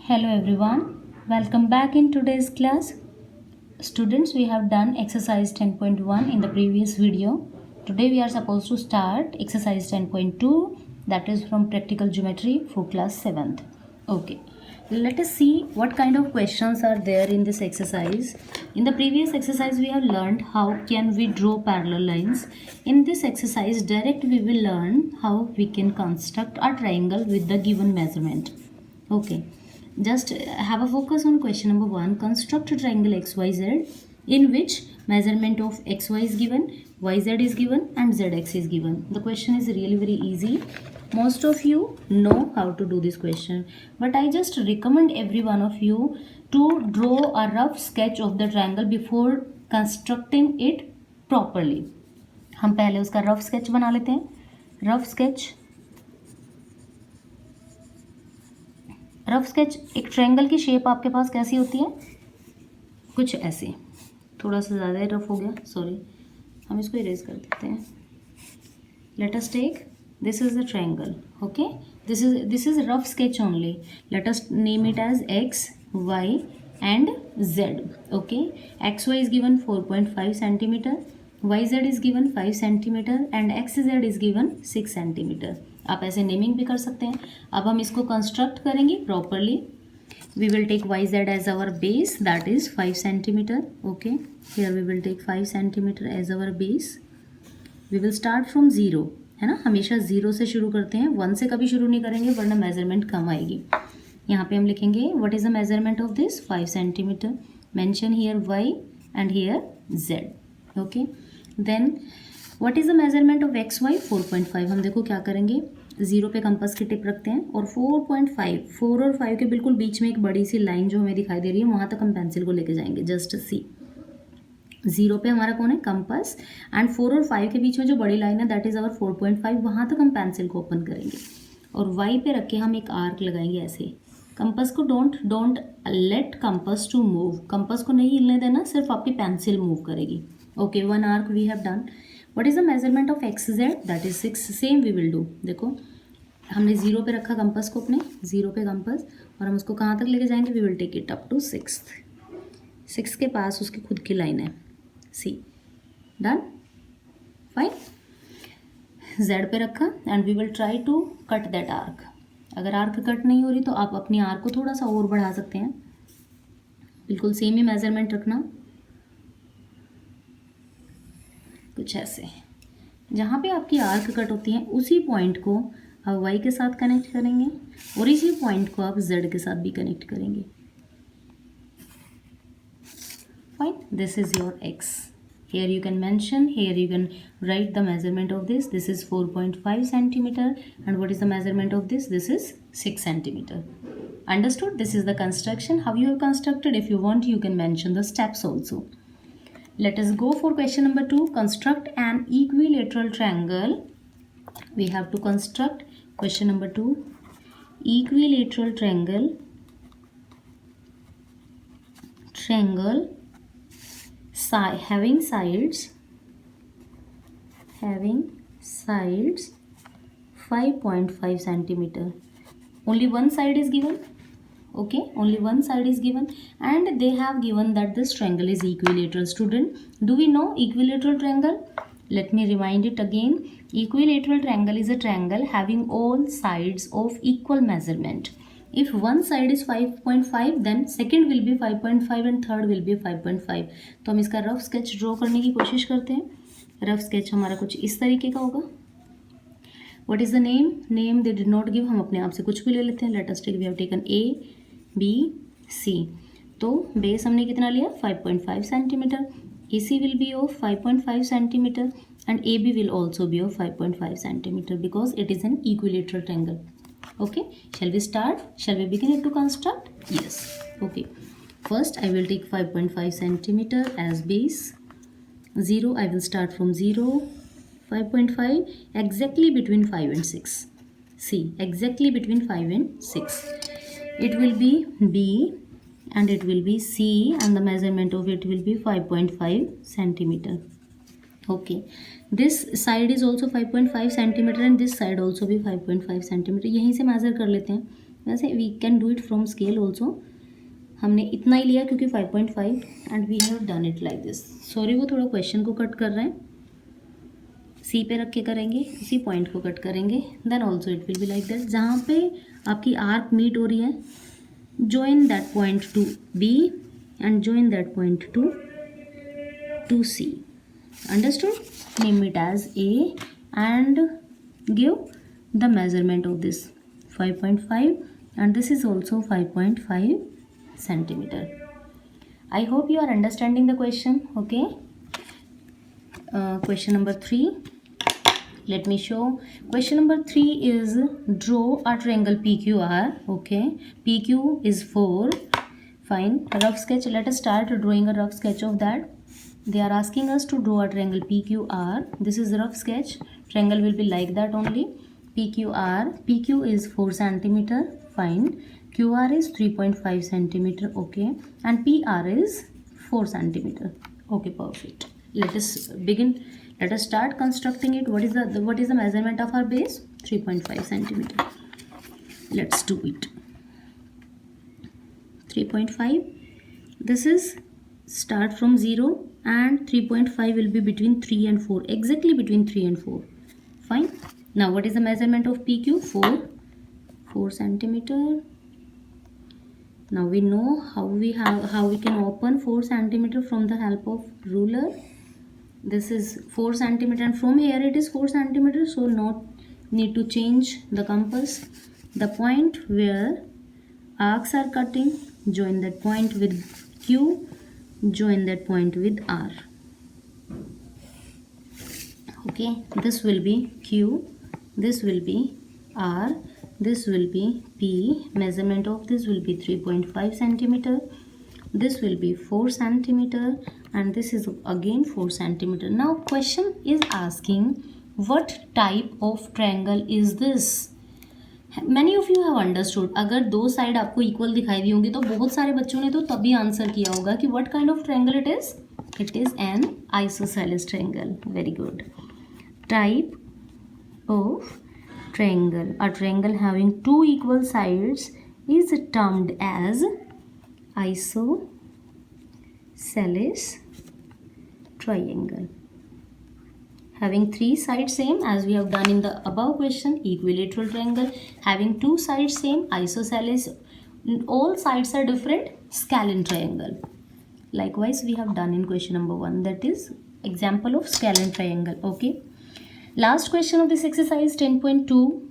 Hello everyone, welcome back in today's class. Students, we have done exercise 10.1 in the previous video. Today we are supposed to start exercise 10.2, that is from practical geometry for class 7th. Okay, let us see what kind of questions are there in this exercise. In the previous exercise we have learned how can we draw parallel lines. In this exercise direct we will learn how we can construct a triangle with the given measurement. Okay, just have a focus on question number 1. Construct a triangle XYZ in which measurement of XY is given, YZ is given and ZX is given. The question is really very easy. Most of you know how to do this question, but I just recommend every one of you to draw a rough sketch of the triangle before constructing it properly. हम पहले उसका rough sketch बना लेते हैं. Rough sketch एक triangle की shape आपके पास कैसी होती है, कुछ ऐसे. थोड़ा सा ज़्यादा रफ हो गया, सॉरी, हम इसको इरेज कर देते हैं. Let us take this is the triangle. Okay, this is rough sketch only. Let us name it as X, Y and Z. Okay, X Y is given 4.5 centimetre, Y Z is given 5 centimetre and X Z is given 6 centimetre. आप ऐसे naming भी कर सकते हैं. अब हम इसको construct करेंगे properly. We will take Y Z as our base, that is 5 centimetre. Okay, here we will take 5 centimetre as our base. We will start from 0, है ना. हमेशा 0 से शुरू करते हैं, 1 से कभी शुरू नहीं करेंगे वरना मेजरमेंट कम आएगी. यहाँ पे हम लिखेंगे what is the measurement of this 5 centimetre. Mention here Y and here Z. Okay, then what is the measurement of X Y 4.5. हम देखो क्या करेंगे, 0 पे कंपास की टिप रखते हैं और 4.5, 4 और 5 के बिल्कुल बीच में एक बड़ी सी लाइन जो हमें दिखाई दे रही है वहाँ तक हम पेंसिल को लेके जाएंगे. जस्ट सी, 0 पे हमारा कौन है, कंपास, एंड 4 और 5 के बीच में जो बड़ी लाइन है दैट इज आवर 4.5. वहाँ तक हम पेंसिल को ओपन करेंगे और वाई पे रख के हम एक आर्क लगाएंगे ऐसे. कंपास को don't let compass to move. Compass को नहीं हिलने देना, सिर्फ आपकी पेंसिल मूव करेगी. Okay, 1 arc we have done. What is the measurement of X Z, that is 6. Same we will do. देखो हमने 0 पे रखा कंपास को, अपने 0 पे कंपास, और हम उसको कहाँ तक लेके जाएंगे, we will take it up to 6 के पास उसकी खुद की लाइन है. सी, डन, फाइन. जेड पे रखा and we will try to cut that arc. अगर आर्क कट नहीं हो रही तो आप अपनी आर्क को थोड़ा सा और बढ़ा सकते हैं. बिल्कुल सेम ही मेजरमेंट रखना, कुछ ऐसे. जहाँ पे आपकी आर्क कट होती है उसी पॉइंट को आप वाई के साथ कनेक्ट करेंगे और इसी पॉइंट को आप जेड के साथ भी कनेक्ट करेंगे. Fine, this is your x. Here you can mention, here you can write the measurement of this. This is 4.5 centimeter and what is the measurement of this? This is 6 centimeter. Understood? This is the construction. How you have constructed? If you want, you can mention the steps also. Let us go for question number 2. Construct an equilateral triangle. We have to construct question number 2. Equilateral triangle. Having sides 5.5 centimeter. Only one side is given. Okay, only one side is given and they have given that this triangle is equilateral. Student, do we know equilateral triangle? Let me remind it again. Equilateral triangle is a triangle having all sides of equal measurement. If one side is 5.5 then second will be 5.5 and third will be 5.5. तो हम इसका rough sketch draw करने की कोशिश करते हैं. Rough sketch हमारा कुछ इस तरीके का होगा. What is the name they did not give. हम अपने आप से कुछ भी ले लेते हैं. Let us take, we have taken A, B, C. तो बेस हमने कितना लिया, 5.5 centimetre. AC will be of 5.5 centimeter and AB will also be of 5.5 centimeter because it is an equilateral triangle. Okay, shall we start? Shall we begin it to construct? Yes. Okay, first I will take 5.5 centimeter as base. 0, I will start from 0. 5.5 exactly between 5 and 6. See, exactly between 5 and 6. It will be B and it will be C and the measurement of it will be 5.5 centimeter. Okay, this side is also 5.5 centimeter and this side also भी 5.5 centimeter. यहीं से major कर लेते हैं. वैसे we can do it from scale also, हमने इतना ही लिया क्योंकि 5.5 and we have done it like this. Sorry वो थोड़ा क्वेश्चन को कट कर रहे हैं, सी पे रख के करेंगे, इसी पॉइंट को कट करेंगे, then also it will be like that. जहाँ पे आपकी आर्क मीट हो रही है, join that point to B and join that point to C. Understood? Name it as A and give the measurement of this 5.5 and this is also 5.5 centimeter. I hope you are understanding the question. Okay. Question number 3. Let me show. Question number 3 is draw a triangle PQR. Okay, PQ is 4. Fine. Rough sketch. Let us start drawing a rough sketch of that. They are asking us to draw a triangle PQR. This is a rough sketch. Triangle will be like that only. PQR. PQ is 4 centimeter. Fine. QR is 3.5 centimeter. Okay. And PR is 4 centimeter. Okay, perfect. Let us begin. Let us start constructing it. What is the measurement of our base? 3.5 centimeter. Let's do it. 3.5. This is start from 0 and 3.5 will be between 3 and 4. Exactly between 3 and 4. Fine. Now what is the measurement of PQ? 4 centimeter. Now we know how we can open 4 centimeter from the help of ruler. This is 4 centimeter and from here it is 4 centimeter, so not need to change the compass. The point where arcs are cutting, join that point with Q, join that point with R. Okay, this will be Q, this will be R, this will be P. Measurement of this will be 3.5 centimeter. This will be 4 centimeter and this is again 4 centimeter. Now question is asking what type of triangle is this? Many of you have understood. अगर दो side आपको equal दिखाई दी होंगी तो बहुत सारे बच्चों ने तो तभी आंसर किया होगा कि what kind of triangle it is? It is an isosceles triangle. Very good. Type of triangle. A triangle having two equal sides is termed as isosceles triangle. Having three sides same as we have done in the above question, equilateral triangle. Having two sides same, isosceles. All sides are different, scalene triangle. Likewise we have done in question number 1, that is example of scalene triangle. Okay, last question of this exercise 10.2.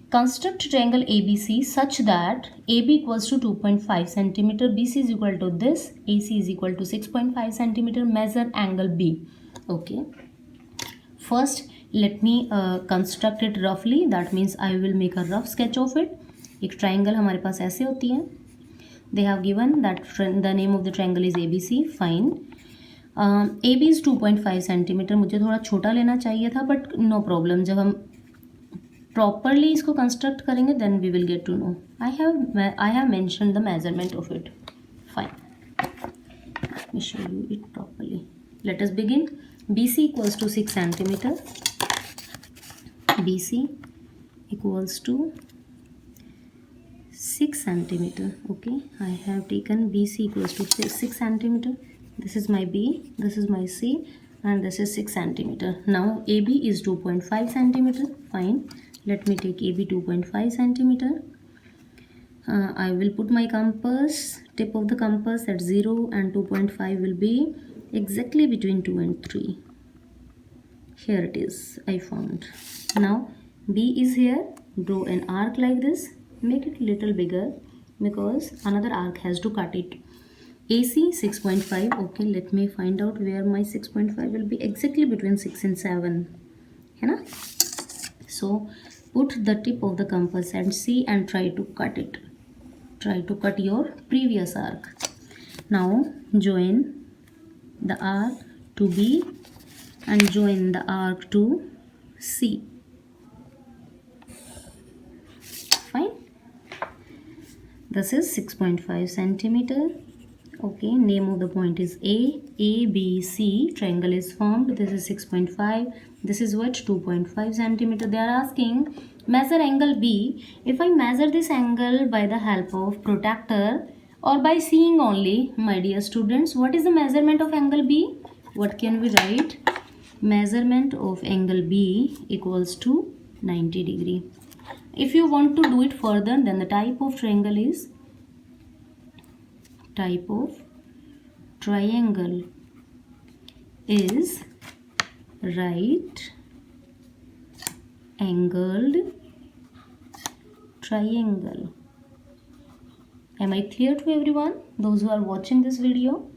Construct triangle ABC such that AB equals to 2.5 centimeter, BC is equal to this, AC is equal to 6.5 centimeter. Measure angle B. Okay, first let me construct it roughly. That means I will make a rough sketch of it. एक triangle हमारे पास ऐसे होती है. They have given that the name of the triangle is ABC. Fine. AB is 2.5 centimeter. मुझे थोड़ा छोटा लेना चाहिए था but no problem. जब हम properly इसको construct करेंगे then we will get to know. I have mentioned the measurement of it. Fine. Let me show you it properly. Let us begin. BC equals to 6 centimeter. BC equals to 6 centimeter. Okay, I have taken BC equals to 6 centimeter. This is my B, this is my C, and this is 6 centimeter. Now AB is 2.5 centimeter. Fine. Let me take AB 2.5 centimeter. I will put my compass, tip of the compass at 0 and 2.5 will be exactly between 2 and 3. Here it is, I found. Now B is here. Draw an arc like this. Make it little bigger because another arc has to cut it. AC 6.5. Okay, let me find out where my 6.5 will be. Exactly between 6 and 7. है ना? So put the tip of the compass and see and try to cut it. Try to cut your previous arc. Now join the arc to B and join the arc to C. Fine. This is 6.5 centimeter. Okay, name of the point is A. A, B, C. Triangle is formed. This is 6.5. This is what? 2.5 centimeter. They are asking Measure angle B. If I measure this angle by the help of protractor or by seeing only, my dear students, what is the measurement of angle B? What can we write? Measurement of angle B equals to 90 degree. If you want to do it further, then the type of triangle is right angled triangle. Am I clear to everyone, those who are watching this video?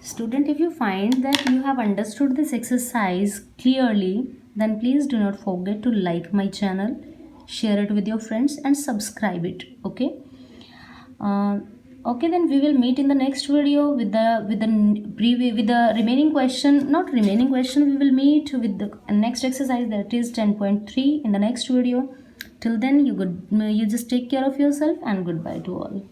Student, if you find that you have understood this exercise clearly, then please do not forget to like my channel, share it with your friends and subscribe it. Okay. Okay, then we will meet in the next video with the remaining question. Not remaining question, we will meet with the next exercise, that is 10.3 in the next video. Till then, you just take care of yourself and goodbye to all.